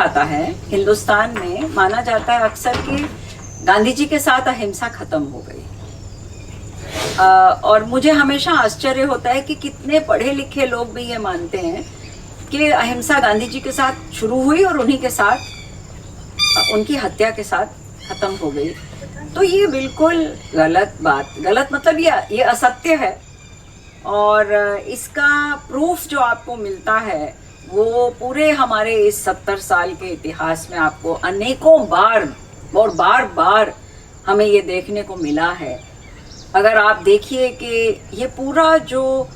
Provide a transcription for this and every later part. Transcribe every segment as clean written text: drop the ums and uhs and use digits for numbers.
जाता है, हिंदुस्तान में माना जाता है अक्सर कि गांधी जी के साथ अहिंसा खत्म हो गई। और मुझे हमेशा आश्चर्य होता है कि कितने पढ़े लिखे लोग भी ये मानते हैं कि अहिंसा गांधी जी के साथ शुरू हुई और उन्हीं के साथ उनकी हत्या के साथ खत्म हो गई। तो ये बिल्कुल गलत बात, गलत मतलब ये असत्य है। और इसका प्रूफ जो आपको मिलता है वो पूरे हमारे इस 70 साल के इतिहास में आपको अनेकों बार और बार बार हमें ये देखने को मिला है। अगर आप देखिए कि ये पूरा जो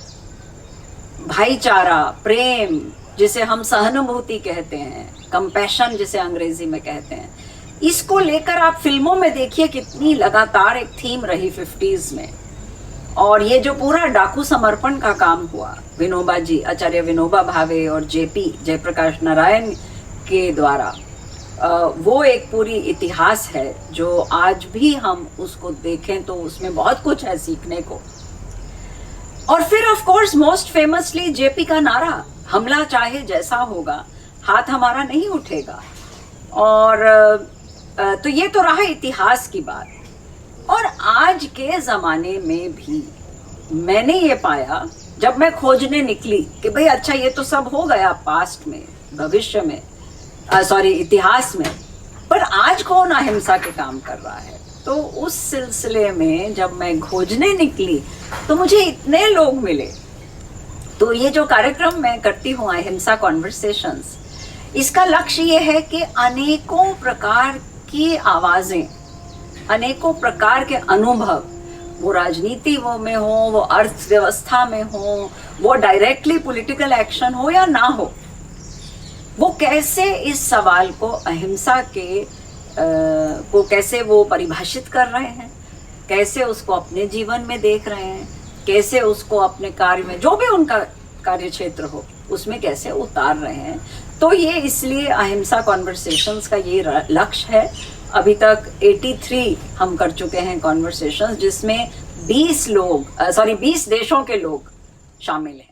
भाईचारा, प्रेम, जिसे हम सहानुभूति कहते हैं, कंपैशन जिसे अंग्रेजी में कहते हैं, इसको लेकर आप फिल्मों में देखिए कितनी लगातार एक थीम रही 50s में। और ये जो पूरा डाकू समर्पण का काम हुआ विनोबा जी, आचार्य विनोबा भावे और जेपी जयप्रकाश नारायण के द्वारा, वो एक पूरी इतिहास है जो आज भी हम उसको देखें तो उसमें बहुत कुछ है सीखने को। और फिर of course most famously JP का नारा, हमला चाहे जैसा होगा, हाथ हमारा नहीं उठेगा। और तो ये तो रहा इतिहास की बात। और आज के ज़माने में भी मैंने ये पाया, जब मैं खोजने निकली कि भाई अच्छा ये तो सब हो गया पास्ट में, भविष्य में, इतिहास में, पर आज कौन अहिंसा के काम कर रहा है। तो उस सिलसिले में जब मैं खोजने निकली तो मुझे इतने लोग मिले। तो ये जो कार्यक्रम मैं करती हूँ अहिंसा कॉन्वर्सेशंस, इसका लक्ष्य ये है कि अनेकों प्रकार की आवाज़ें, अनेकों प्रकार के अनुभव, वो राजनीति वो में हो, वो अर्थव्यवस्था में हो, वो डायरेक्टली पॉलिटिकल एक्शन हो या ना हो, वो कैसे इस सवाल को अहिंसा के को कैसे वो परिभाषित कर रहे हैं, कैसे उसको अपने जीवन में देख रहे हैं, कैसे उसको अपने कार्य में, जो भी उनका कार्य क्षेत्र हो, उसमें कैसे उतार रहे हैं। तो ये इसलिए अहिंसा कॉन्वर्सेशंस का ये लक्ष्य है। अभी तक 83 हम कर चुके हैं कॉन्वर्सेशंस, जिसमें 20 देशों के लोग शामिल हैं।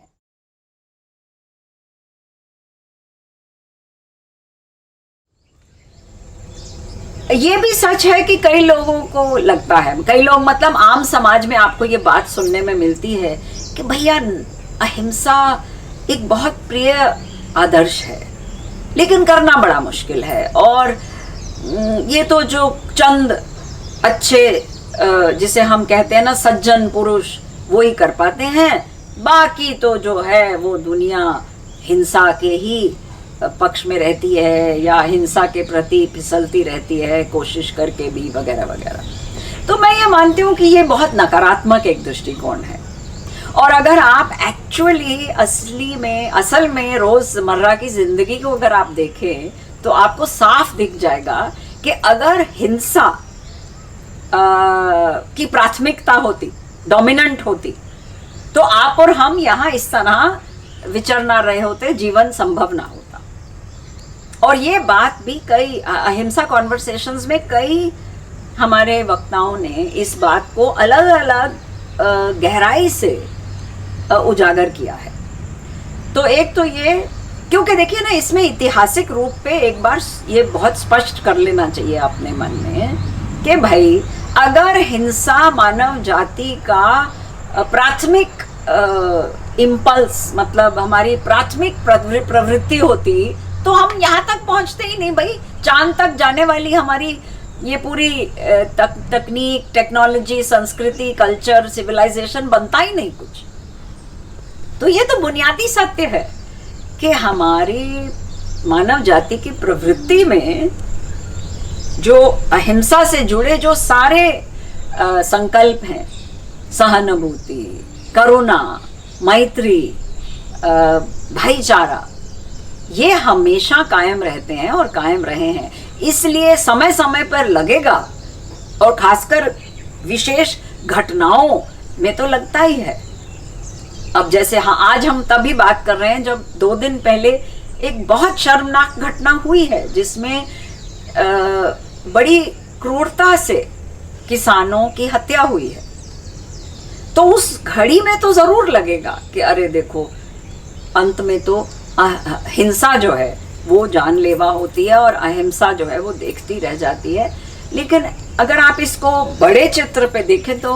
ये भी सच है कि कई लोगों को लगता है, कई लोग मतलब आम समाज में आपको ये बात सुनने में मिलती है कि भैया अहिंसा एक बहुत प्रिय आदर्श है, लेकिन करना बड़ा मुश्किल है। और ये तो जो चंद अच्छे जिसे हम कहते हैं ना सज्जन पुरुष, वो ही कर पाते हैं, बाकी तो जो है वो दुनिया हिंसा के ही पक्ष में रहती है या हिंसा के प्रति फिसलती रहती है, कोशिश करके भी, वगैरह वगैरह। तो मैं ये मानती हूँ कि ये बहुत नकारात्मक एक दृष्टिकोण है। और अगर आप एक्चुअली असल में रोजमर्रा की जिंदगी को अगर आप देखें तो आपको साफ दिख जाएगा कि अगर हिंसा की प्राथमिकता होती, डोमिनेंट होती, तो आप और हम यहाँ इस तरह विचर ना रहे होते, जीवन संभव ना होता। और ये बात भी कई अहिंसा कॉन्वर्सेशंस में कई हमारे वक्ताओं ने इस बात को अलग अलग गहराई से उजागर किया है। तो एक तो ये, क्योंकि देखिए ना, इसमें ऐतिहासिक रूप पे एक बार ये बहुत स्पष्ट कर लेना चाहिए अपने मन में कि भाई अगर हिंसा मानव जाति का प्राथमिक इम्पल्स, मतलब हमारी प्राथमिक प्रवृत्ति होती, तो हम यहाँ तक पहुँचते ही नहीं। भाई चांद तक जाने वाली हमारी ये पूरी तकनीक, टेक्नोलॉजी, संस्कृति, कल्चर, सिविलाइजेशन बनता ही नहीं कुछ। तो ये तो बुनियादी सत्य है कि हमारी मानव जाति की प्रवृत्ति में जो अहिंसा से जुड़े जो सारे संकल्प हैं, सहानुभूति, करुणा, मैत्री, भाईचारा, ये हमेशा कायम रहते हैं और कायम रहे हैं। इसलिए समय समय पर लगेगा, और खासकर विशेष घटनाओं में तो लगता ही है। अब जैसे आज हम तभी बात कर रहे हैं जब 2 दिन पहले एक बहुत शर्मनाक घटना हुई है, जिसमें बड़ी क्रूरता से किसानों की हत्या हुई है। तो उस घड़ी में तो जरूर लगेगा कि अरे देखो, अंत में तो हिंसा जो है वो जानलेवा होती है और अहिंसा जो है वो देखती रह जाती है। लेकिन अगर आप इसको बड़े चित्र पे देखें तो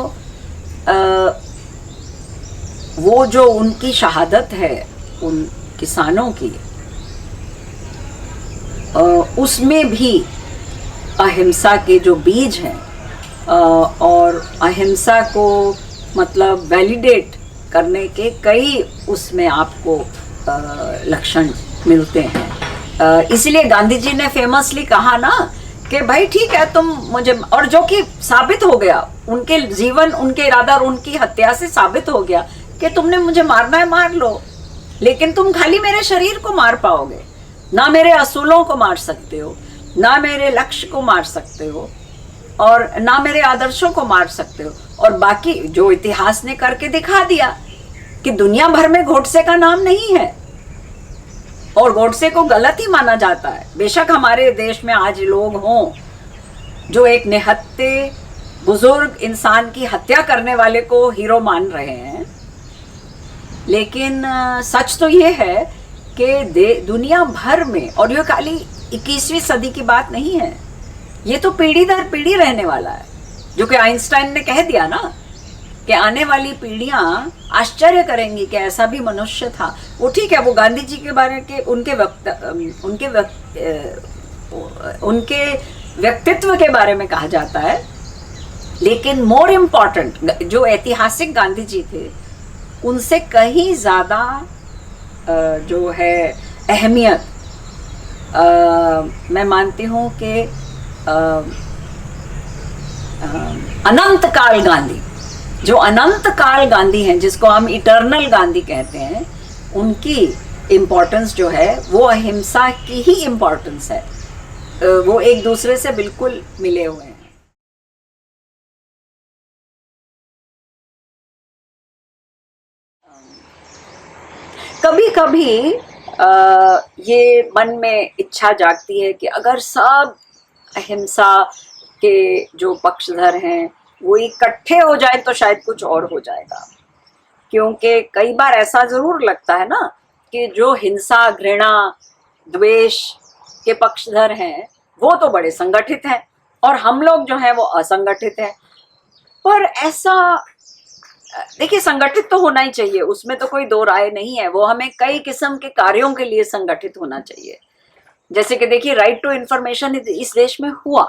वो जो उनकी शहादत है उन किसानों की, उसमें भी अहिंसा के जो बीज हैं और अहिंसा को मतलब वैलिडेट करने के कई उसमें आपको लक्षण मिलते हैं। इसलिए गांधी जी ने फेमसली कहा ना कि भाई ठीक है तुम मुझे, और जो कि साबित हो गया, उनके जीवन, उनके इरादा और उनकी हत्या से साबित हो गया कि तुमने मुझे मारना है मार लो, लेकिन तुम खाली मेरे शरीर को मार पाओगे, ना मेरे असूलों को मार सकते हो, ना मेरे लक्ष्य को मार सकते हो, और ना मेरे आदर्शों को मार सकते हो। और बाकी जो इतिहास ने करके दिखा दिया कि दुनिया भर में गोडसे का नाम नहीं है और गोडसे को गलत ही माना जाता है। बेशक हमारे देश में आज लोग हों जो एक निहत्थे बुजुर्ग इंसान की हत्या करने वाले को हीरो मान रहे हैं, लेकिन सच तो ये है कि दुनिया भर में, और ये खाली 21वीं सदी की बात नहीं है, ये तो पीढ़ी दर पीढ़ी रहने वाला है। जो कि आइंस्टाइन ने कह दिया ना कि आने वाली पीढ़ियां आश्चर्य करेंगी कि ऐसा भी मनुष्य था। वो ठीक है, वो गांधी जी के बारे के उनके व्यक्तित्व के बारे में कहा जाता है, लेकिन मोर इम्पॉर्टेंट जो ऐतिहासिक गांधी जी थे उनसे कहीं ज्यादा जो है अहमियत मैं मानती हूँ कि अनंत काल गांधी, जो अनंत काल गांधी हैं, जिसको हम इटर्नल गांधी कहते हैं, उनकी इम्पोर्टेंस जो है वो अहिंसा की ही इम्पोर्टेंस है। वो एक दूसरे से बिल्कुल मिले हुए हैं। कभी कभी ये मन में इच्छा जागती है कि अगर सब अहिंसा के जो पक्षधर हैं वो इकट्ठे हो जाए तो शायद कुछ और हो जाएगा। क्योंकि कई बार ऐसा जरूर लगता है ना कि जो हिंसा, घृणा, द्वेष के पक्षधर हैं वो तो बड़े संगठित हैं और हम लोग जो हैं वो असंगठित हैं। पर ऐसा, देखिए, संगठित तो होना ही चाहिए, उसमें तो कोई दो राय नहीं है। वो हमें कई किस्म के कार्यों के लिए संगठित होना चाहिए। जैसे कि देखिए, राइट टू इंफॉर्मेशन इस देश में हुआ,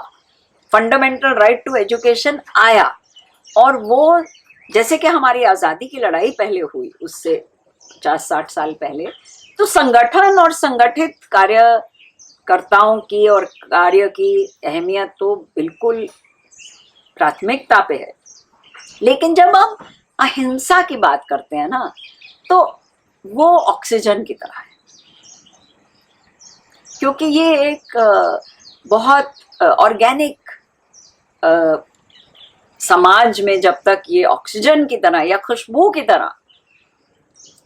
फंडामेंटल राइट टू एजुकेशन आया, और वो जैसे कि हमारी आज़ादी की लड़ाई पहले हुई उससे 50-60 साल पहले, तो संगठन और संगठित कार्यकर्ताओं की और कार्य की अहमियत तो बिल्कुल प्राथमिकता पे है। लेकिन जब हम अहिंसा की बात करते हैं ना, तो वो ऑक्सीजन की तरह है, क्योंकि ये एक बहुत ऑर्गेनिक समाज में जब तक ये ऑक्सीजन की तरह या खुशबू की तरह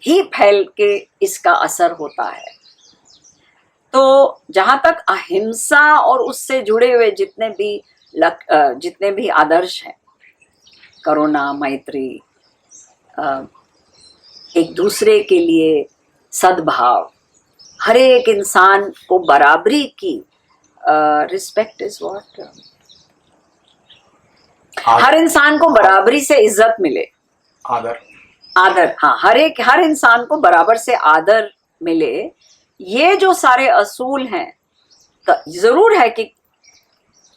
ही फैल के इसका असर होता है। तो जहां तक अहिंसा और उससे जुड़े हुए जितने भी आदर्श हैं, करुणा, मैत्री, एक दूसरे के लिए सद्भाव, हर एक इंसान को बराबरी की, रिस्पेक्ट इज व्हाट, हर इंसान को बराबरी से इज्जत मिले, आदर, हाँ, हर इंसान को बराबर से आदर मिले, ये जो सारे असूल हैं, जरूर है कि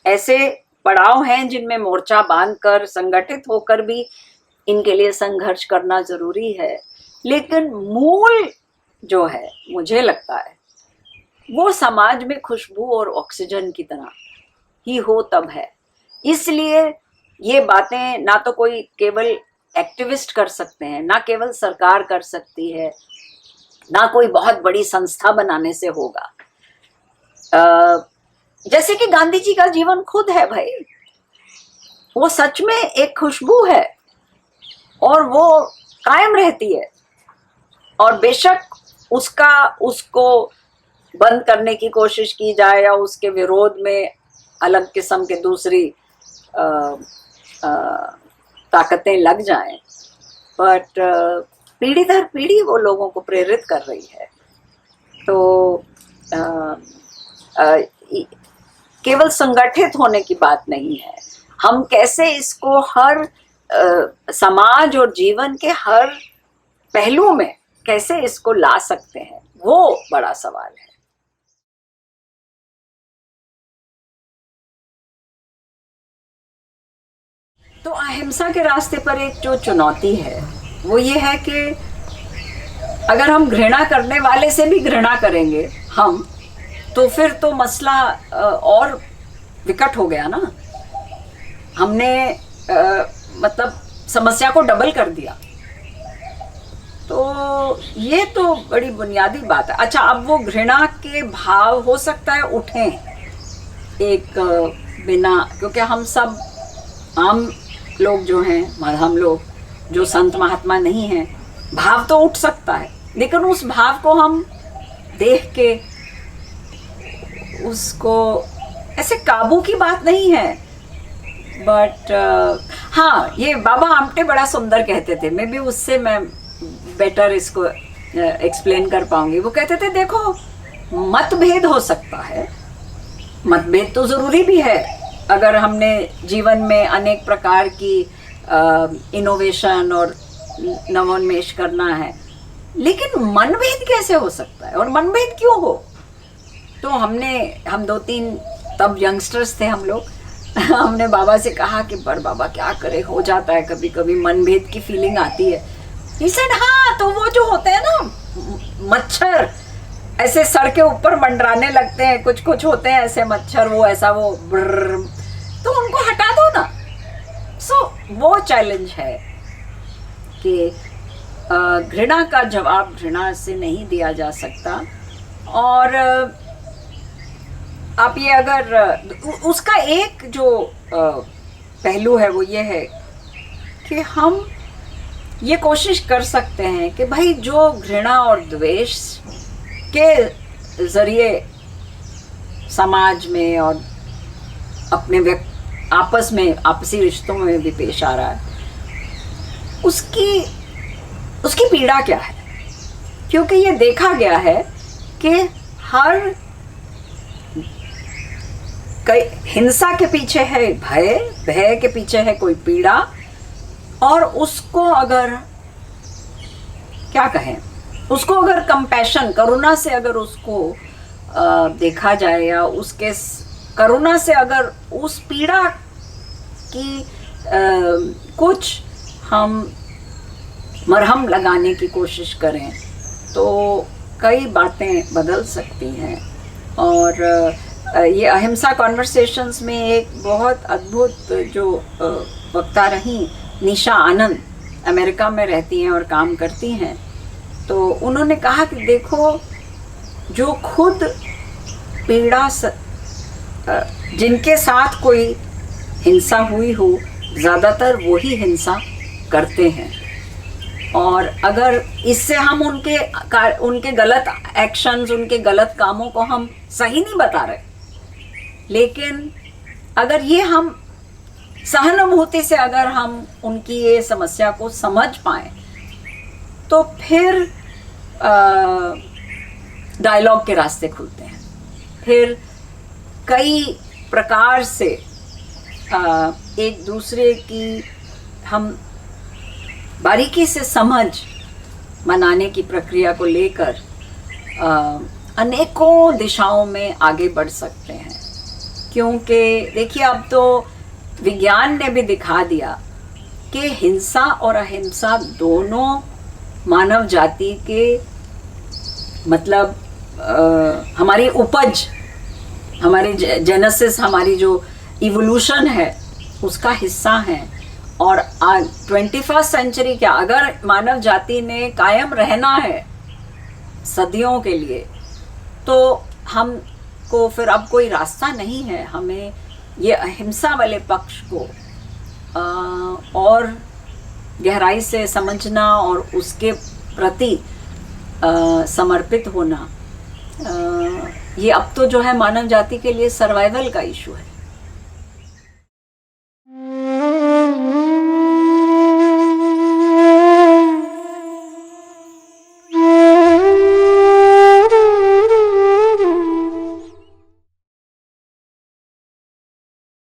ऐसे पड़ाव हैं जिनमें मोर्चा बांधकर संगठित होकर भी इनके लिए संघर्ष करना जरूरी है। लेकिन मूल जो है, मुझे लगता है, वो समाज में खुशबू और ऑक्सीजन की तरह ही हो तब है। इसलिए ये बातें ना तो कोई केवल एक्टिविस्ट कर सकते हैं, ना केवल सरकार कर सकती है, ना कोई बहुत बड़ी संस्था बनाने से होगा। जैसे कि गांधी जी का जीवन खुद है भाई, वो सच में एक खुशबू है और वो कायम रहती है, और बेशक उसको बंद करने की कोशिश की जाए या उसके विरोध में अलग किस्म के दूसरी ताकतें लग जाएं, बट पीढ़ी दर पीढ़ी वो लोगों को प्रेरित कर रही है। तो केवल संगठित होने की बात नहीं है, हम कैसे इसको हर समाज और जीवन के हर पहलू में कैसे इसको ला सकते हैं, वो बड़ा सवाल है। तो अहिंसा के रास्ते पर एक जो चुनौती है वो ये है कि अगर हम घृणा करने वाले से भी घृणा करेंगे हम, तो फिर तो मसला और विकट हो गया ना। हमने मतलब समस्या को डबल कर दिया। तो ये तो बड़ी बुनियादी बात है। अच्छा, अब वो घृणा के भाव हो सकता है उठें एक बिना, क्योंकि हम सब आम लोग जो हैं, हम लोग जो संत महात्मा नहीं हैं, भाव तो उठ सकता है, लेकिन उस भाव को हम देख के उसको ऐसे काबू की बात नहीं है। बट हाँ, ये बाबा आमटे बड़ा सुंदर कहते थे, मे बी उससे मैं बेटर इसको एक्सप्लेन कर पाऊंगी। वो कहते थे देखो, मतभेद हो सकता है, मतभेद तो जरूरी भी है अगर हमने जीवन में अनेक प्रकार की इनोवेशन और नवोन्मेष करना है, लेकिन मनभेद कैसे हो सकता है और मनभेद क्यों हो? तो हम 2-3 तब यंगस्टर्स थे हम लोग, हमने बाबा से कहा कि पर बाबा क्या करे, हो जाता है कभी कभी मनभेद की फीलिंग आती है। He said, हाँ, तो वो जो होते हैं ना मच्छर, ऐसे सर के ऊपर मंडराने लगते हैं, कुछ कुछ होते हैं ऐसे मच्छर, वो ऐसा वो तो उनको हटा दो ना। वो चैलेंज है कि घृणा का जवाब घृणा से नहीं दिया जा सकता। और आप ये अगर उसका एक जो पहलू है वो ये है कि हम ये कोशिश कर सकते हैं कि भाई जो घृणा और द्वेष के जरिए समाज में और अपने आपस में आपसी रिश्तों में भी पेश आ रहा है, उसकी पीड़ा क्या है। क्योंकि ये देखा गया है कि हर हिंसा के पीछे है भय, भय के पीछे है कोई पीड़ा, और उसको अगर क्या कहें, उसको अगर कंपैशन, करुणा से अगर उसको देखा जाए, या उसके करुणा से अगर उस पीड़ा की कुछ हम मरहम लगाने की कोशिश करें, तो कई बातें बदल सकती हैं। और ये अहिंसा कॉन्वर्सेशंस में एक बहुत अद्भुत जो वक्ता रही, निशा आनंद, अमेरिका में रहती हैं और काम करती हैं, तो उन्होंने कहा कि देखो, जो खुद पीड़ा जिनके साथ कोई हिंसा हुई हो, ज़्यादातर वही हिंसा करते हैं। और अगर इससे हम उनके गलत एक्शंस, उनके गलत कामों को हम सही नहीं बता रहे, लेकिन अगर ये हम सहानुभूति से अगर हम उनकी ये समस्या को समझ पाएं, तो फिर डायलॉग के रास्ते खुलते हैं। फिर कई प्रकार से एक दूसरे की हम बारीकी से समझ मनाने की प्रक्रिया को लेकर अनेकों दिशाओं में आगे बढ़ सकते हैं। क्योंकि देखिए, अब तो विज्ञान ने भी दिखा दिया कि हिंसा और अहिंसा दोनों मानव जाति के मतलब हमारी उपज, हमारे जेनेसिस, हमारी जो इवोल्यूशन है उसका हिस्सा है। और आज 21st सेंचुरी क्या, अगर मानव जाति ने कायम रहना है सदियों के लिए, तो हमको फिर अब कोई रास्ता नहीं है। हमें ये अहिंसा वाले पक्ष को और गहराई से समझना और उसके प्रति समर्पित होना, ये अब तो जो है मानव जाति के लिए सर्वाइवल का इशू है।